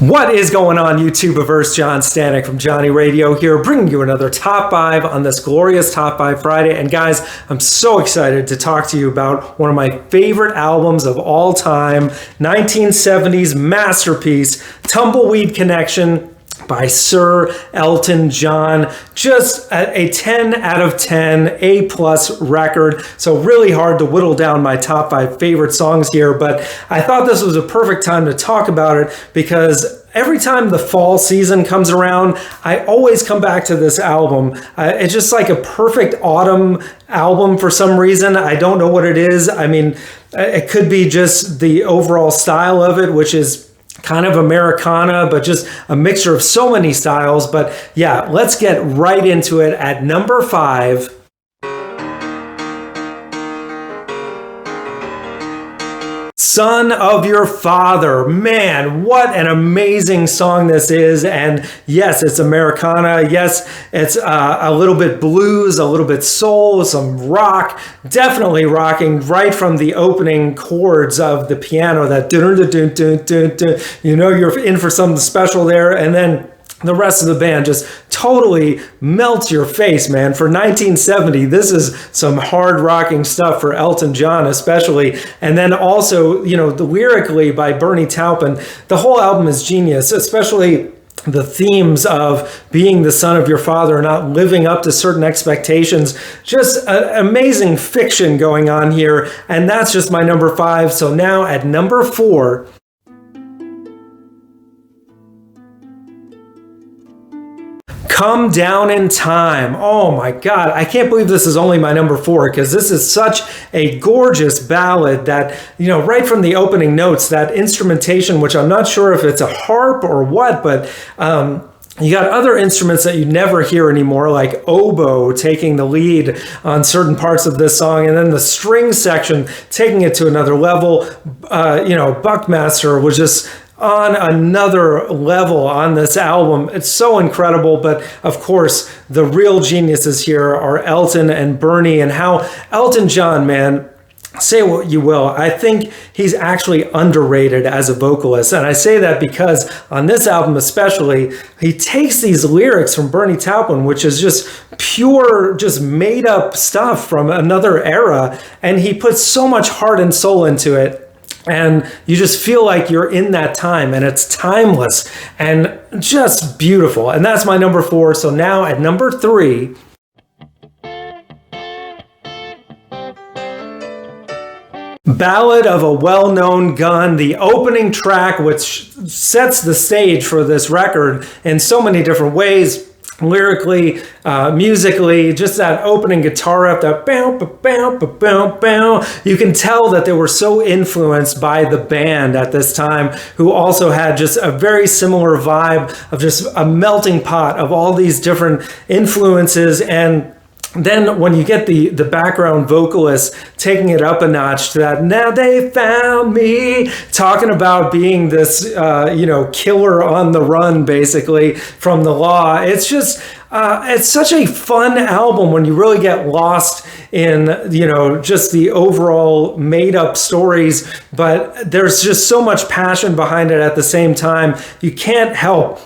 What is going on, YouTubeverse? John Stanek from Johnny Radio here, bringing you another Top 5 on this glorious Top 5 Friday. And guys, I'm so excited to talk to you about one of my favorite albums of all time, 1970s masterpiece, Tumbleweed Connection by Sir Elton John. Just a 10 out of 10, A+ record. So really hard to whittle down my top 5 favorite songs here, but I thought this was a perfect time to talk about it because every time the fall season comes around, I always come back to this album. It's just like a perfect autumn album for some reason. I don't know what it is. I mean, it could be just the overall style of it, which is kind of Americana, but just a mixture of so many styles. But yeah, let's get right into it. At number 5, Son of Your Father. Man, what an amazing song this is. And yes, it's Americana. Yes, it's a little bit blues, a little bit soul, some rock. Definitely rocking right from the opening chords of the piano. That dun dun dun dun dun dun. You know you're in for something special there. And then the rest of the band just totally melts your face, man. For 1970, this is some hard rocking stuff for Elton John especially. And then also, you know, the lyrically by Bernie Taupin, the whole album is genius, especially the themes of being the son of your father and not living up to certain expectations. Just amazing fiction going on here. And that's just my number 5. So now at number 4, Come Down in Time. Oh my God, I can't believe this is only my number 4 because this is such a gorgeous ballad that, you know, right from the opening notes, that instrumentation, which I'm not sure if it's a harp or what, but you got other instruments that you never hear anymore, like oboe taking the lead on certain parts of this song, and then the string section taking it to another level. You know, Buckmaster was just on another level on this album. It's so incredible, but of course, the real geniuses here are Elton and Bernie, and how Elton John, man, say what you will, I think he's actually underrated as a vocalist. And I say that because on this album especially, he takes these lyrics from Bernie Taupin, which is just pure, just made up stuff from another era, and he puts so much heart and soul into it. And you just feel like you're in that time, and it's timeless and just beautiful. And that's my number 4. So now at number 3, Ballad of a Well-Known Gun, the opening track, which sets the stage for this record in so many different ways. Lyrically, musically, just that opening guitar up, that bow, bow, bow, bow, bow. You can tell that they were so influenced by the band at this time, who also had just a very similar vibe of just a melting pot of all these different influences. And then when you get the background vocalist taking it up a notch to that, now they found me, talking about being this, you know, killer on the run, basically, from the law. It's just, it's such a fun album when you really get lost in, you know, just the overall made up stories, but there's just so much passion behind it at the same time. You can't help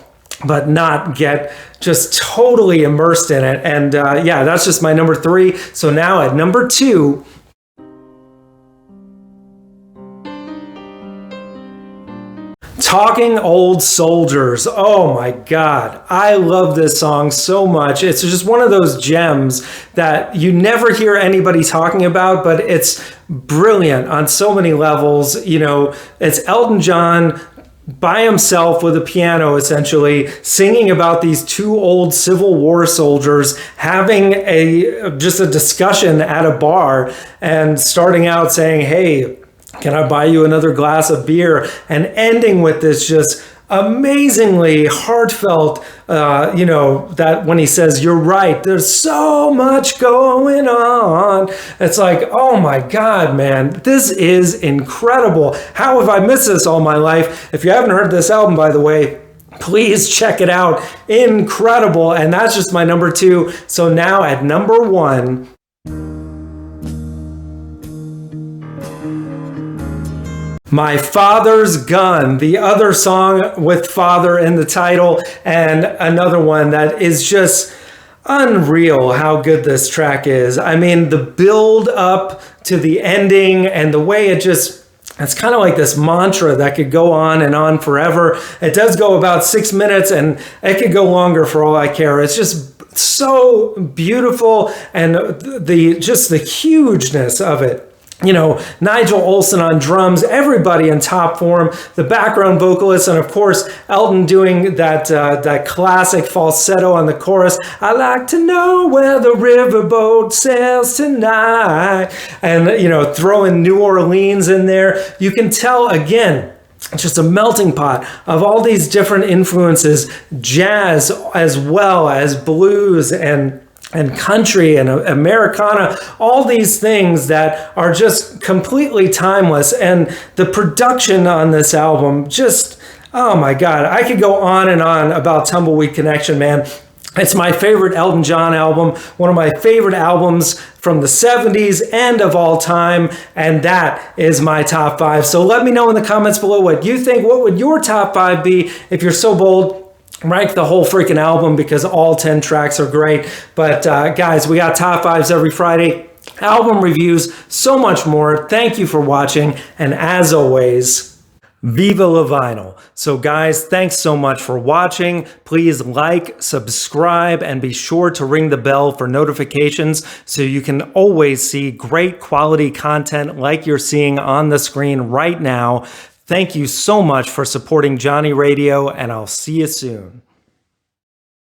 but not get just totally immersed in it. And yeah, that's just my number 3. So now at number 2, Talking Old Soldiers. Oh my God, I love this song so much. It's just one of those gems that you never hear anybody talking about, but it's brilliant on so many levels. You know, it's Elton John by himself with a piano, essentially singing about these 2 old Civil War soldiers having just a discussion at a bar, and starting out saying, "Hey, can I buy you another glass of beer?" and ending with this just amazingly heartfelt, you know, that when he says, "You're right, there's so much going on." It's like, oh my God, man, this is incredible. How have I missed this all my life? If you haven't heard this album, by the way, please check it out. Incredible. And that's just my number 2. So now at number 1, My Father's Gun, the other song with father in the title, and another one that is just unreal how good this track is. I mean, the build up to the ending and the way it's kind of like this mantra that could go on and on forever. It does go about 6 minutes, and it could go longer for all I care. It's just so beautiful, and the hugeness of it. You know, Nigel Olsson on drums, everybody in top form, the background vocalist, and of course, Elton doing that classic falsetto on the chorus. I like to know where the riverboat sails tonight. And, you know, throwing New Orleans in there. You can tell, again, just a melting pot of all these different influences, jazz as well as blues and country and Americana, all these things that are just completely timeless. And the production on this album, just, oh my God, I could go on and on about Tumbleweed Connection, man. It's my favorite Elton John album, one of my favorite albums from the 70s and of all time, and that is my top 5. So let me know in the comments below what you think. What would your top 5 be if you're so bold? Rank the whole freaking album, because all 10 tracks are great. But guys, we got top 5s every Friday, album reviews, so much more. Thank you for watching, and as always, Viva la Vinyl. So guys, thanks so much for watching. Please like, subscribe, and be sure to ring the bell for notifications so you can always see great quality content like you're seeing on the screen right now. Thank you so much for supporting Johnny Radio, and I'll see you soon.